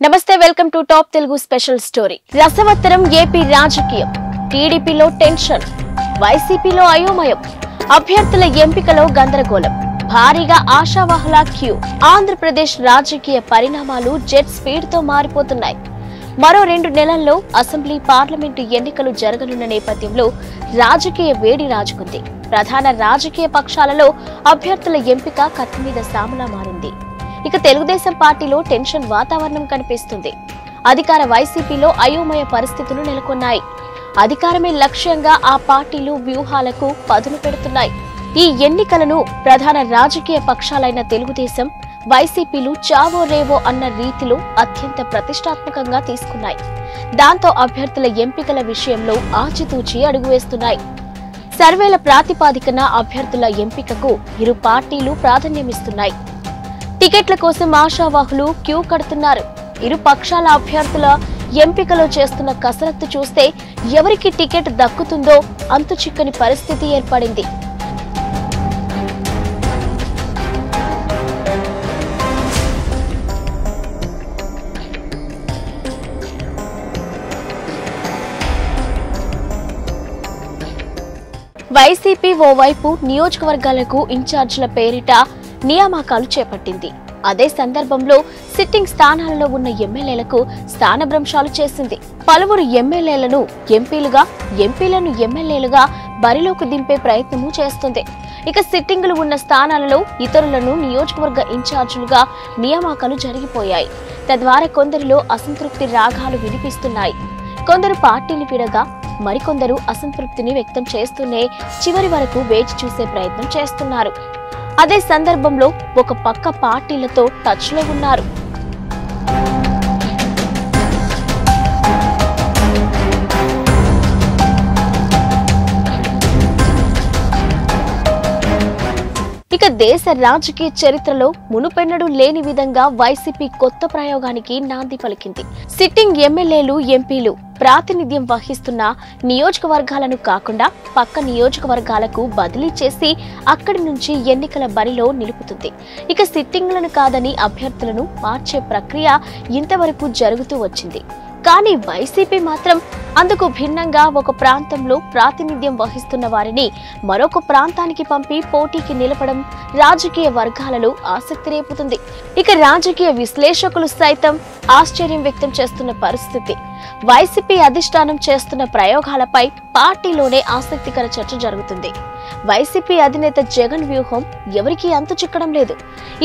నమస్తే welcome to top Telugu special story. రసవత్తరం AP రాజకీయం. టీడీపీలో టెన్షన్, వైసీపీలో అయోమయం, అభ్యర్థుల ఎంపికలో గందరగోళం, భారీగా ఆశావాహుల క్యూ. ఆంధ్రప్రదేశ్ రాజకీయ పరిణామాలు జెట్ స్పీడ్ తో మారిపోతున్నాయి. మరో 2 నెలల్లో అసెంబ్లీ పార్లమెంటు ఎన్నికలు జరగనున్న నేపథ్యంలో రాజకీయ వేడి రాజుకుంది. ప్రధాన రాజకీయ పక్షాలలో అభ్యర్థుల ఎంపిక కత్తి మీద సాములా మారింది. ఇక తెలుగుదేశం పార్టీలో టెన్షన్ వాతావరణం కనిపిస్తుంది. అధికార వైసీపీలో అయోమయ పరిస్థితులు నెలకొన్నాయి. అధికారమే లక్ష్యంగా ఆ పార్టీలు వ్యూహాలకు పదును పెడుతున్నాయి. ఈ ఎన్నికలను ప్రధాన రాజకీయ పక్షాలైన తెలుగుదేశం, వైసీపీలు చావో రేవో అన్న రీతిలో అత్యంత ప్రతిష్టాత్మకంగా తీసుకున్నాయి. దాంతో అభ్యర్థుల ఎంపికల విషయంలో ఆచితూచి అడుగు వేస్తున్నాయి. సర్వేల ప్రాతిపాదికన అభ్యర్థుల ఎంపికకు ఇరు పార్టీలు ప్రాధాన్యమిస్తున్నాయి. టికెట్ల కోసం ఆశావాహులు క్యూ కడుతున్నారు. ఇరు పక్షాల అభ్యర్థుల ఎంపికలో చేస్తున్న కసరత్తు చూస్తే ఎవరికి టికెట్ దక్కుతుందో అంతు చిక్కని పరిస్థితి ఏర్పడింది. వైసీపీ ఓవైపు నియోజకవర్గాలకు ఇన్ఛార్జీల పేరిట నియామకాలు చేపట్టింది. అదే సందర్భంలో సిట్టింగ్ స్థానాలలో ఉన్న ఎమ్మెల్యేలకు స్థానభ్రంశాలు చేసింది. పలువురు ఎమ్మెల్యేలను ఎంపీలుగా, ఎంపీలను ఎమ్మెల్యేలుగా బరిలోకి దింపే ప్రయత్నము చేస్తుంది. ఇక సిట్టింగులు ఉన్న స్థానాలలో ఇతరులను నియోజకవర్గ ఇన్ఛార్జీలుగా నియామకాలు జరిగిపోయాయి. తద్వారా కొందరిలో అసంతృప్తి రాగాలు వినిపిస్తున్నాయి. కొందరు పార్టీని విడగా మరికొందరు అసంతృప్తిని వ్యక్తం చేస్తూనే చివరి వరకు వేచి చూసే ప్రయత్నం చేస్తున్నారు. అదే సందర్భంలో ఒక పక్క పార్టీలతో టచ్ లో ఉన్నారు. ఇక దేశ రాజకీయ చరిత్రలో మునుపెన్నడూ లేని విధంగా వైసీపీ కొత్త ప్రయోగానికి నాంది పలికింది. సిట్టింగ్ ఎమ్మెల్యేలు, ఎంపీలు ప్రాతినిధ్యం వహిస్తున్న నియోజకవర్గాలను కాకుండా పక్క నియోజకవర్గాలకు బదిలీ చేసి అక్కడి నుంచి ఎన్నికల బరిలో నిలుపుతుంది. ఇక సిట్టింగ్లను కాదని అభ్యర్థులను మార్చే ప్రక్రియ ఇంతవరకు జరుగుతూ వచ్చింది. కానీ వైసీపీ మాత్రం అందుకు భిన్నంగా ఒక ప్రాంతంలో ప్రాతినిధ్యం వహిస్తున్న వారిని మరొక ప్రాంతానికి పంపి పోటీకి నిలపడం రాజకీయ వర్గాలలో ఆసక్తి రేపుతుంది. ఇక రాజకీయ విశ్లేషకులు సైతం ఆశ్చర్యం వ్యక్తం చేస్తున్న పరిస్థితి. వైసీపీ అధిష్టానం చేస్తున్న ప్రయోగాలపై పార్టీలోనే ఆసక్తికర చర్చ జరుగుతుంది. వైసీపీ అధినేత జగన్ వ్యూహం ఎవరికీ అంతు చిక్కడం లేదు.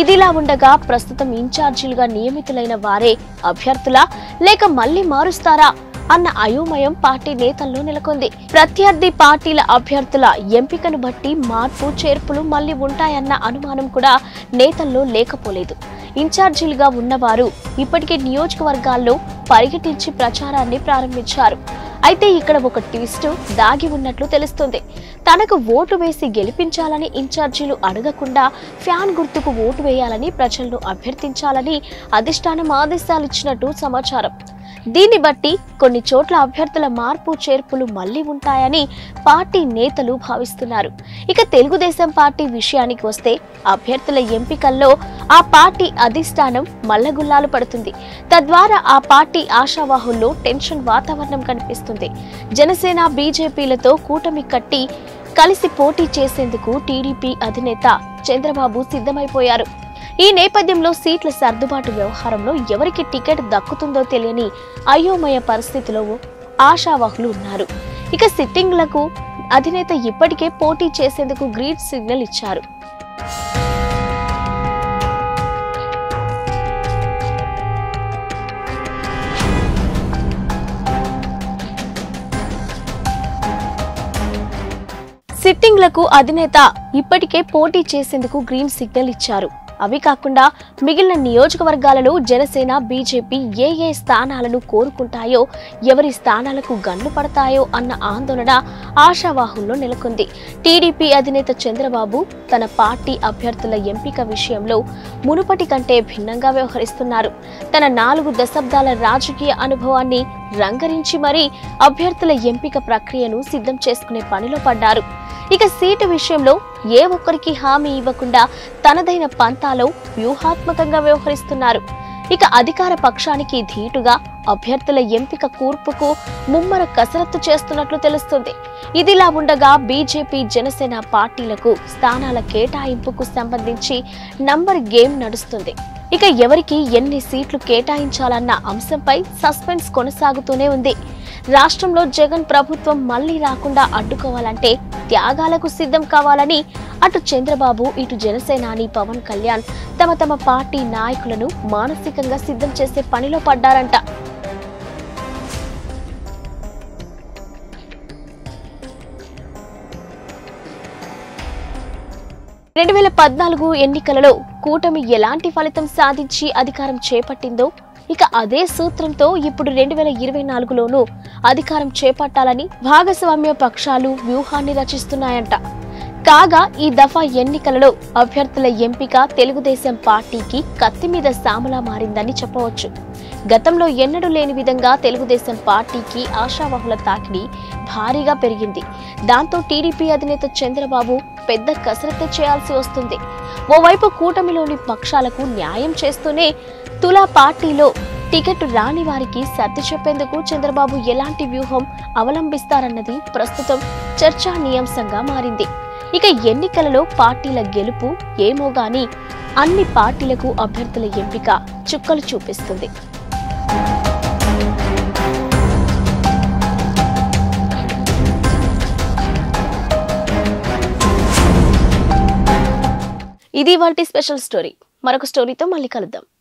ఇదిలా ఉండగా ప్రస్తుతం ఇన్ఛార్జీలుగా నియమితులైన వారే అభ్యర్థులా లేక మళ్లీ మారుస్తారా అన్న అయోమయం పార్టీ నేతల్లో నెలకొంది. ప్రత్యర్థి పార్టీల అభ్యర్థుల ఎంపికను బట్టి మార్పు చేర్పులు మళ్లీ ఉంటాయన్న అనుమానం కూడా నేతల్లో లేకపోలేదు. ఇన్ఛార్జీలుగా ఉన్నవారు ఇప్పటికే నియోజకవర్గాల్లో పర్యటించి ప్రచారాన్ని ప్రారంభించారు. అయితే ఇక్కడ ఒక ట్విస్ట్ దాగి ఉన్నట్లు తెలుస్తుంది. తనకు ఓటు వేసి గెలిపించాలని ఇన్ఛార్జీలు అడగకుండా ఫ్యాన్ గుర్తుకు ఓటు వేయాలని ప్రజలను అభ్యర్థించాలని అధిష్టానం ఆదేశాలిచ్చినట్టు సమాచారం. దీన్ని బట్టి కొన్ని చోట్ల అభ్యర్థుల మార్పు చేర్పులు మళ్లీ ఉంటాయని పార్టీ నేతలు భావిస్తున్నారు. ఇక తెలుగుదేశం పార్టీ విషయానికి వస్తే అభ్యర్థుల ఎంపికల్లో ఆ పార్టీ అధిష్టానం మల్లగుల్లాలు పడుతుంది. తద్వారా ఆ పార్టీ ఆశావాహుల్లో టెన్షన్ వాతావరణం కనిపిస్తుంది. జనసేన, బీజేపీలతో కూటమి కట్టి కలిసి పోటీ చేసేందుకు టీడీపీ అధినేత చంద్రబాబు సిద్ధమైపోయారు. ఈ నేపథ్యంలో సీట్ల సర్దుబాటు వ్యవహారంలో ఎవరికి టికెట్ దక్కుతుందో తెలియని అయోమయ పరిస్థితిలో ఆశావాహులు ఉన్నారు. ఇక సిట్టింగ్లకు అధినేత ఇప్పటికే పోటీ చేసేందుకు గ్రీన్ సిగ్నల్ ఇచ్చారు. సిట్టింగ్లకు అధినేత ఇప్పటికే పోటీ చేసేందుకు గ్రీన్ సిగ్నల్ ఇచ్చారు. అవి కాకుండా మిగిలిన నియోజకవర్గాలలో జనసేన, బీజేపీ ఏ స్థానాలను కోరుకుంటాయో, ఎవరి స్థానాలకు గన్ను పడతాయో అన్న ఆందోళన ఆశావాహుల్లో నెలకొంది. టీడీపీ అధినేత చంద్రబాబు తన పార్టీ అభ్యర్థుల ఎంపిక విషయంలో మునుపటి కంటే భిన్నంగా వ్యవహరిస్తున్నారు. తన 4 దశాబ్దాల రాజకీయ అనుభవాన్ని రంగరించి మరీ అభ్యర్థుల ఎంపిక ప్రక్రియను సిద్ధం చేసుకునే పనిలో పడ్డారు. ఇక సీటు విషయంలో ఏ ఒక్కరికి హామీ ఇవ్వకుండా తనదైన పంతాలో వ్యూహాత్మకంగా వ్యవహరిస్తున్నారు. ఇక అధికార పక్షానికి ధీటుగా అభ్యర్థుల ఎంపిక కూర్పుకు ముమ్మర కసరత్తు చేస్తున్నట్లు తెలుస్తుంది. ఇదిలా ఉండగా బీజేపీ జనసేన పార్టీలకు స్థానాల కేటాయింపుకు సంబంధించి నంబర్ గేమ్ నడుస్తుంది. ఇక ఎవరికి ఎన్ని సీట్లు కేటాయించాలన్న అంశంపై సస్పెన్స్ కొనసాగుతూనే ఉంది. రాష్ట్రంలో జగన్ ప్రభుత్వం మళ్లీ రాకుండా అడ్డుకోవాలంటే త్యాగాలకు సిద్ధం కావాలని అటు చంద్రబాబు ఇటు జనసేనాని పవన్ కళ్యాణ్ తమ పార్టీ నాయకులను మానసికంగా సిద్ధం చేసే పనిలో పడ్డారంట. రెండు 2014 ఎన్నికలలో కూటమి ఎలాంటి ఫలితం సాధించి అధికారం చేపట్టిందో ఇక అదే సూత్రంతో ఇప్పుడు 2024లోనూ అధికారం చేపట్టాలని భాగస్వామ్య పక్షాలు వ్యూహాన్ని రచిస్తున్నాయంట. కాగా ఈ దఫా ఎన్నికలలో అభ్యర్థుల ఎంపిక తెలుగుదేశం పార్టీకి కత్తి మీద సామలా మారిందని చెప్పవచ్చు. గతంలో ఎన్నడూ లేని విధంగా తెలుగుదేశం పార్టీకి ఆశావహుల తాకిడి భారీగా పెరిగింది. దాంతో టీడీపీ అధినేత చంద్రబాబు పెద్ద కసరత్తు చేయాల్సి వస్తుంది. ఓవైపు కూటమిలోని పక్షాలకు న్యాయం చేస్తూనే తులా పార్టీలో టికెట్ రాని వారికి సర్ది చెప్పేందుకు చంద్రబాబు ఎలాంటి వ్యూహం అవలంబిస్తారన్నది ప్రస్తుతం చర్చానీయాంశంగా మారింది. ఇక ఎన్నికలలో పార్టీల గెలుపు ఏమో గాని అన్ని పార్టీలకు అభ్యర్థుల ఎంపిక చుక్కలు చూపిస్తుంది. ఇది ఇవాల్టి స్పెషల్ స్టోరీ. మరొక స్టోరీతో మళ్ళీ కలుద్దాం.